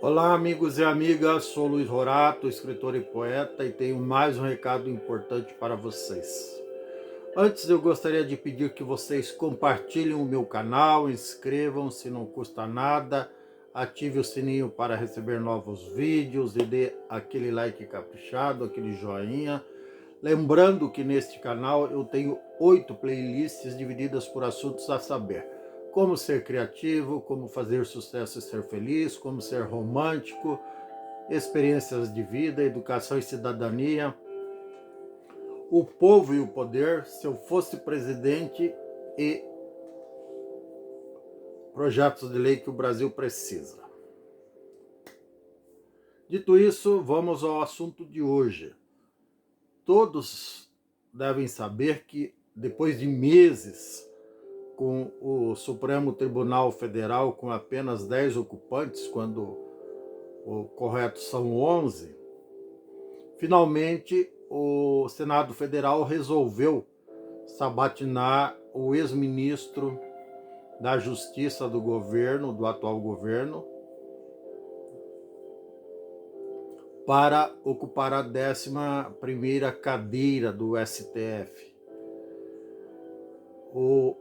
Olá, amigos e amigas. Sou Luiz Rorato, escritor e poeta, e tenho mais um recado importante para vocês. Antes, eu gostaria de pedir que vocês compartilhem o meu canal, inscrevam-se, não custa nada, ative o sininho para receber novos vídeos e dê aquele like caprichado, aquele joinha. Lembrando que neste canal eu tenho 8 playlists divididas por assuntos a saber: como ser criativo, como fazer sucesso e ser feliz, como ser romântico, experiências de vida, educação e cidadania, o povo e o poder, se eu fosse presidente e projetos de lei que o Brasil precisa. Dito isso, vamos ao assunto de hoje. Todos devem saber que depois de meses com o Supremo Tribunal Federal com apenas 10 ocupantes, quando o correto são 11, finalmente o Senado Federal resolveu sabatinar o ex-ministro da Justiça do governo, do atual governo, para ocupar a 11ª cadeira do STF. O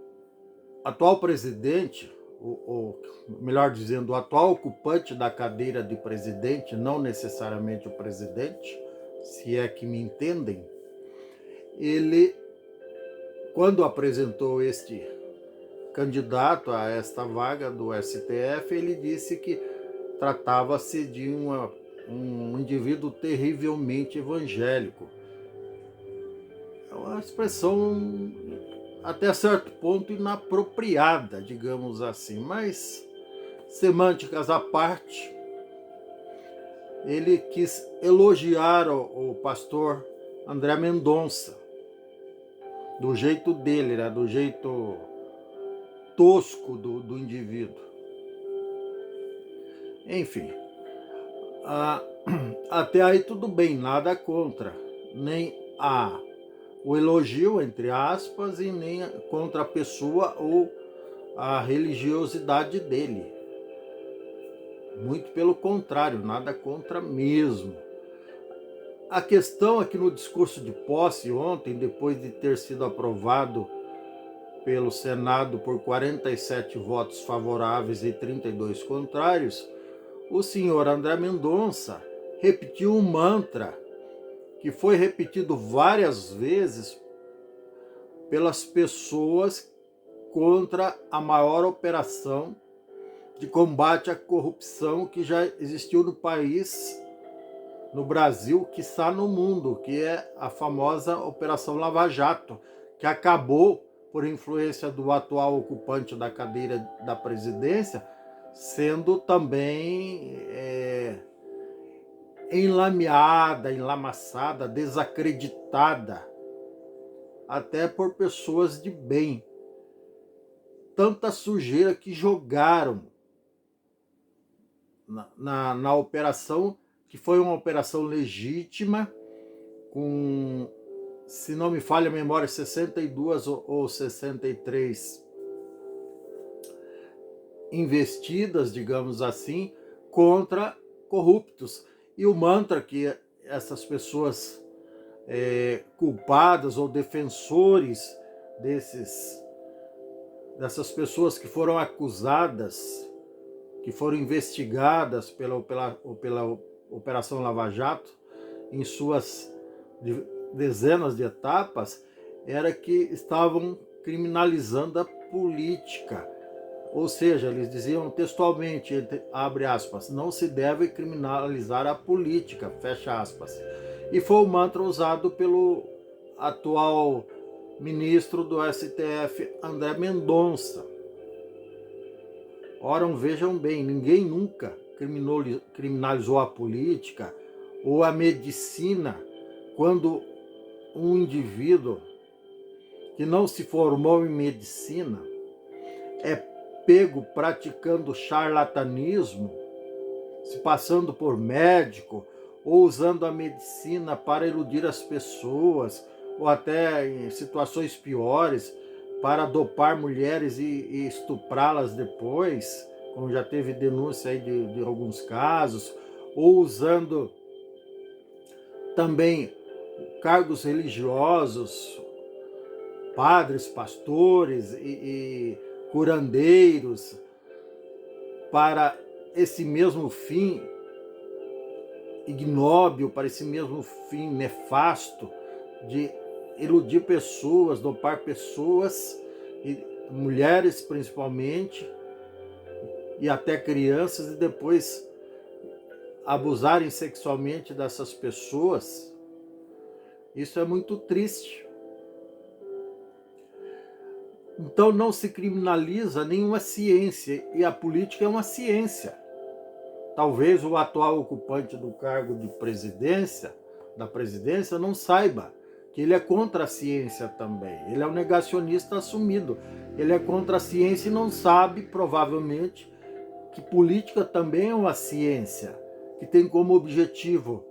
atual presidente, melhor dizendo, o atual ocupante da cadeira de presidente, não necessariamente o presidente, se é que me entendem, ele, quando apresentou este candidato a esta vaga do STF, ele disse que tratava-se de um indivíduo terrivelmente evangélico. É uma expressão até certo ponto inapropriada, digamos assim, mas semânticas à parte, ele quis elogiar o pastor André Mendonça, do jeito dele, né? Do jeito tosco do indivíduo. Enfim, até aí tudo bem, nada contra, nem o elogio, entre aspas, e nem contra a pessoa ou a religiosidade dele. Muito pelo contrário, nada contra mesmo. A questão é que no discurso de posse ontem, depois de ter sido aprovado pelo Senado por 47 votos favoráveis e 32 contrários, o senhor André Mendonça repetiu um mantra que foi repetido várias vezes pelas pessoas contra a maior operação de combate à corrupção que já existiu no país, no Brasil, quiçá no mundo, que é a famosa Operação Lava Jato, que acabou, por influência do atual ocupante da cadeira da presidência, sendo também enlameada, enlamaçada, desacreditada, até por pessoas de bem. Tanta sujeira que jogaram na operação, que foi uma operação legítima, com, se não me falha a memória, 62 ou 63 investidas, digamos assim, contra corruptos. E o mantra que essas pessoas culpadas ou defensores dessas pessoas que foram acusadas, que foram investigadas pela Operação Lava Jato, em suas dezenas de etapas, era que estavam criminalizando a política. Ou seja, eles diziam textualmente, abre aspas, não se deve criminalizar a política, fecha aspas. E foi o mantra usado pelo atual ministro do STF, André Mendonça. Ora, vejam bem, ninguém nunca criminalizou a política ou a medicina quando um indivíduo que não se formou em medicina é pego praticando charlatanismo, se passando por médico ou usando a medicina para iludir as pessoas, ou até em situações piores, para dopar mulheres e estuprá-las depois, como já teve denúncia aí de alguns casos, ou usando também cargos religiosos, padres, pastores e curandeiros, para esse mesmo fim ignóbil, para esse mesmo fim nefasto de iludir pessoas, dopar pessoas, e mulheres principalmente, e até crianças, e depois abusarem sexualmente dessas pessoas. Isso é muito triste. Então não se criminaliza nenhuma ciência, e a política é uma ciência. Talvez o atual ocupante do cargo de presidência, da presidência, não saiba que ele é contra a ciência também. Ele é um negacionista assumido. Ele é contra a ciência e não sabe, provavelmente, que política também é uma ciência, que tem como objetivo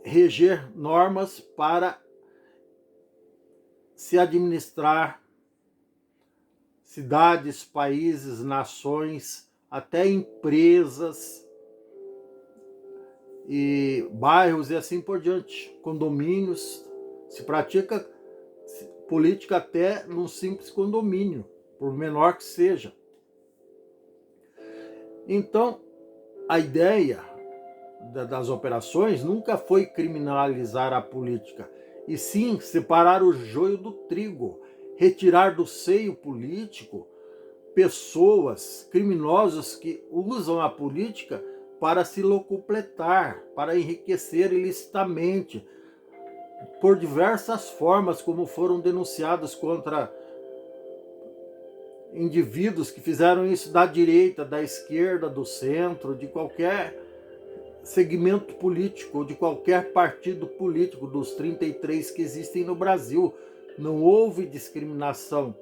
reger normas para se administrar cidades, países, nações, até empresas e bairros e assim por diante, condomínios. Se pratica política até num simples condomínio, por menor que seja. Então, a ideia das operações nunca foi criminalizar a política, e sim separar o joio do trigo, retirar do seio político pessoas, criminosos que usam a política para se locupletar, para enriquecer ilicitamente, por diversas formas, como foram denunciados contra indivíduos que fizeram isso da direita, da esquerda, do centro, de qualquer segmento político, de qualquer partido político, dos 33 que existem no Brasil. Não houve discriminação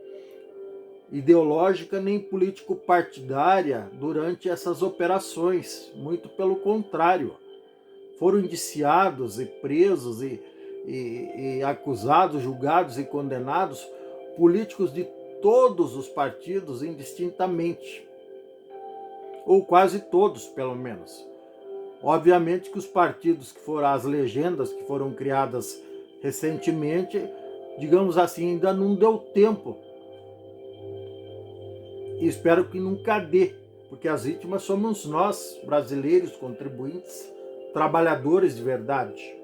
ideológica nem político-partidária durante essas operações, muito pelo contrário. Foram indiciados e presos e acusados, julgados e condenados políticos de todos os partidos indistintamente, ou quase todos, pelo menos. Obviamente que os partidos que foram, as legendas que foram criadas recentemente, digamos assim, ainda não deu tempo. E espero que nunca dê, porque as vítimas somos nós, brasileiros, contribuintes, trabalhadores de verdade.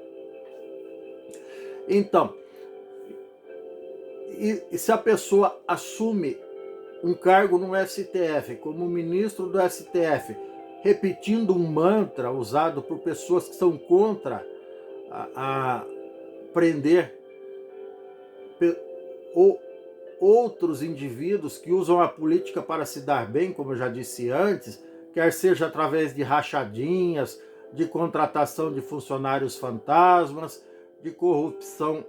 Então, e se a pessoa assume um cargo no STF, como ministro do STF, repetindo um mantra usado por pessoas que são contra a prender ou outros indivíduos que usam a política para se dar bem, como eu já disse antes, quer seja através de rachadinhas, de contratação de funcionários fantasmas, de corrupção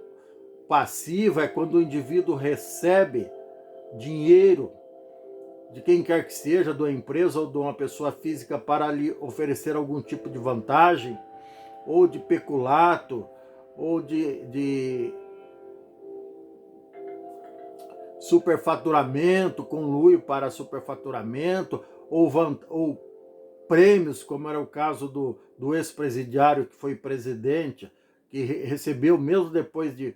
passiva, é quando o indivíduo recebe dinheiro de quem quer que seja, de uma empresa ou de uma pessoa física, para lhe oferecer algum tipo de vantagem, ou de peculato, ou de superfaturamento, conluio para superfaturamento, ou prêmios, como era o caso do ex-presidiário que foi presidente, que recebeu, mesmo depois de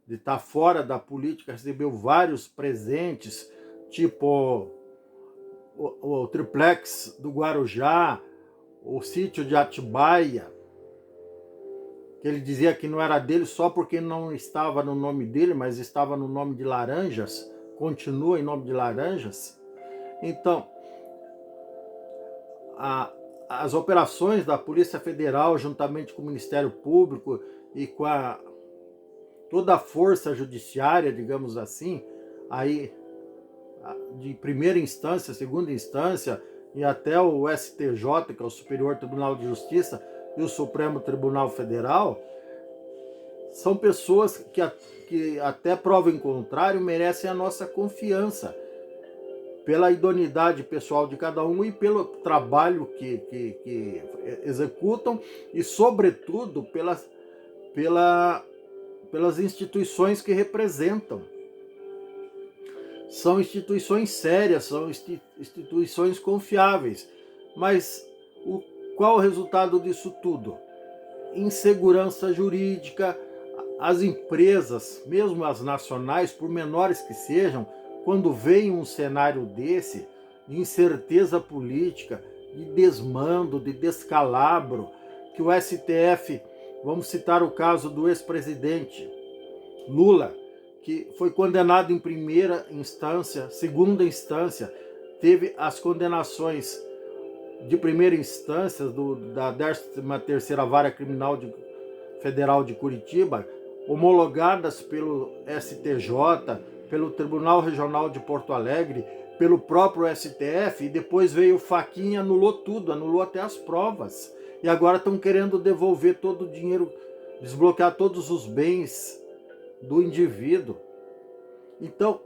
estar fora da política, recebeu vários presentes, tipo o triplex do Guarujá, o sítio de Atibaia, que ele dizia que não era dele só porque não estava no nome dele, mas estava no nome de Laranjas, continua em nome de Laranjas. Então, as operações da Polícia Federal, juntamente com o Ministério Público e com toda a força judiciária, digamos assim, aí de primeira instância, segunda instância e até o STJ, que é o Superior Tribunal de Justiça, e o Supremo Tribunal Federal, são pessoas que até prova em contrário merecem a nossa confiança, pela idoneidade pessoal de cada um e pelo trabalho que executam, e sobretudo pelas instituições que representam. são instituições sérias, são instituições confiáveis. Mas qual o resultado disso tudo? Insegurança jurídica. As empresas, mesmo as nacionais, por menores que sejam, quando veem um cenário desse, de incerteza política, de desmando, de descalabro, que o STF, vamos citar o caso do ex-presidente Lula, que foi condenado em primeira instância, segunda instância, teve as condenações de primeira instância da 13ª Vara Criminal Federal de Curitiba, homologadas pelo STJ, pelo Tribunal Regional de Porto Alegre, pelo próprio STF, e depois veio o Fachin, anulou tudo, anulou até as provas. E agora estão querendo devolver todo o dinheiro, desbloquear todos os bens do indivíduo. Então,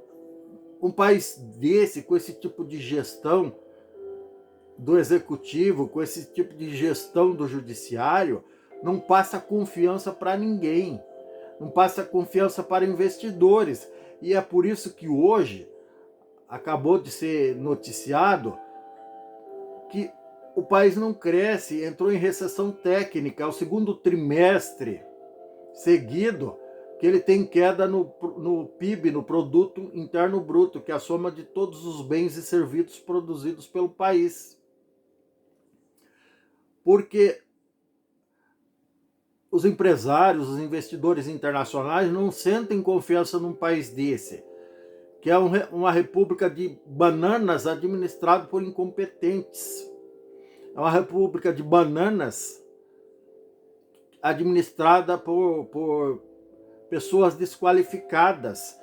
um país desse, com esse tipo de gestão do executivo, com esse tipo de gestão do judiciário, não passa confiança para ninguém, não passa confiança para investidores. E é por isso que hoje acabou de ser noticiado que o país não cresce, entrou em recessão técnica, é o segundo trimestre seguido que ele tem queda no PIB, no Produto Interno Bruto, que é a soma de todos os bens e serviços produzidos pelo país. Porque os empresários, os investidores internacionais não sentem confiança num país desse, que é uma república de bananas administrada por incompetentes. É uma república de bananas administrada por pessoas desqualificadas,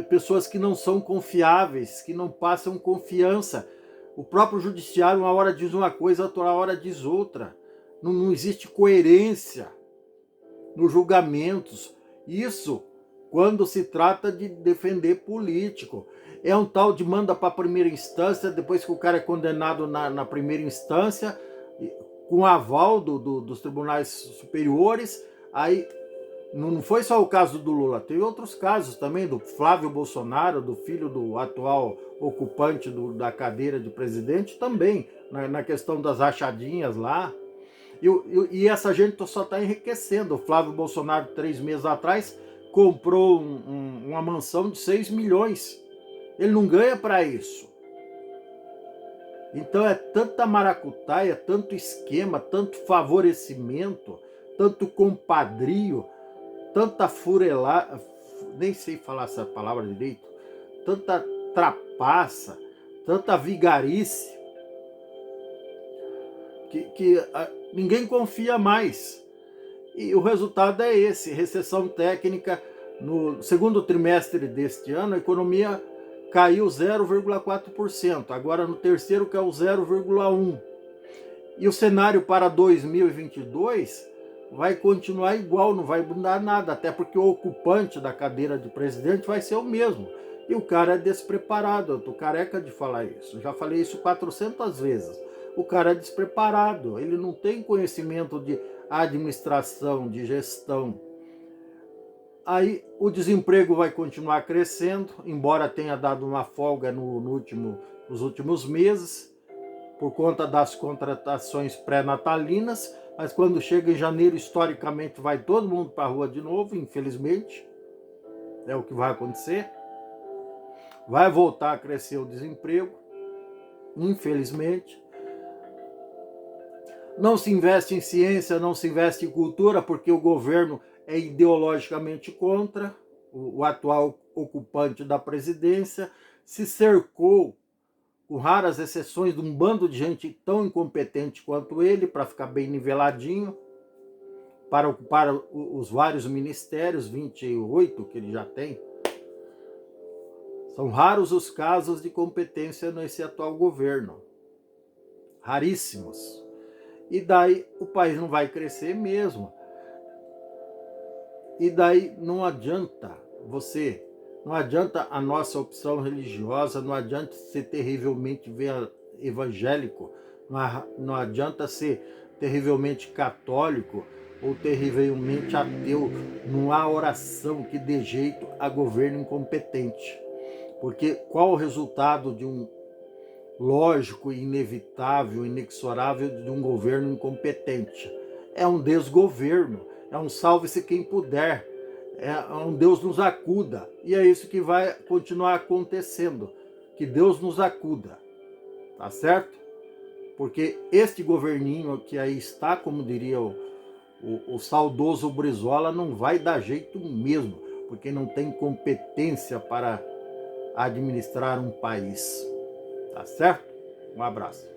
pessoas que não são confiáveis, que não passam confiança. O próprio judiciário uma hora diz uma coisa, outra hora diz outra. Não existe coerência nos julgamentos. Isso quando se trata de defender político. É um tal de manda para a primeira instância, depois que o cara é condenado na primeira instância, com aval dos tribunais superiores. Aí não foi só o caso do Lula, teve outros casos também, do Flávio Bolsonaro, do filho do atual ocupante da cadeira de presidente, também, na questão das rachadinhas lá. E essa gente só está enriquecendo. O Flávio Bolsonaro, 3 meses atrás, comprou uma mansão de 6 milhões. Ele não ganha para isso. Então é tanta maracutaia, tanto esquema, tanto favorecimento, tanto compadrio, tanta furelada, nem sei falar essa palavra direito, tanta trapaça, tanta vigarice, que ninguém confia mais. E o resultado é esse, recessão técnica. No segundo trimestre deste ano, a economia caiu 0,4%, agora no terceiro caiu 0,1%. E o cenário para 2022 vai continuar igual, não vai mudar nada, até porque o ocupante da cadeira de presidente vai ser o mesmo. E o cara é despreparado, eu tô careca de falar isso, já falei isso 400 vezes. O cara é despreparado, ele não tem conhecimento de administração, de gestão. Aí o desemprego vai continuar crescendo, embora tenha dado uma folga nos últimos meses, por conta das contratações pré-natalinas, mas quando chega em janeiro, historicamente, vai todo mundo para a rua de novo, infelizmente. É o que vai acontecer. Vai voltar a crescer o desemprego, infelizmente. Não se investe em ciência, não se investe em cultura, porque o governo é ideologicamente contra. O atual ocupante da presidência se cercou, com raras exceções, de um bando de gente tão incompetente quanto ele, para ficar bem niveladinho, para ocupar os vários ministérios, 28 que ele já tem. São raros os casos de competência nesse atual governo. Raríssimos. E daí o país não vai crescer mesmo. E daí não adianta não adianta a nossa opção religiosa, não adianta ser terrivelmente evangélico, não adianta ser terrivelmente católico ou terrivelmente ateu. Não há oração que dê jeito a governo incompetente. Porque qual o resultado de um lógico, inevitável, inexorável de um governo incompetente? É um desgoverno, é um salve-se quem puder, é um Deus nos acuda. E é isso que vai continuar acontecendo, que Deus nos acuda, tá certo? Porque este governinho que aí está, como diria o saudoso Brizola, não vai dar jeito mesmo, porque não tem competência para administrar um país. Tá certo? Um abraço.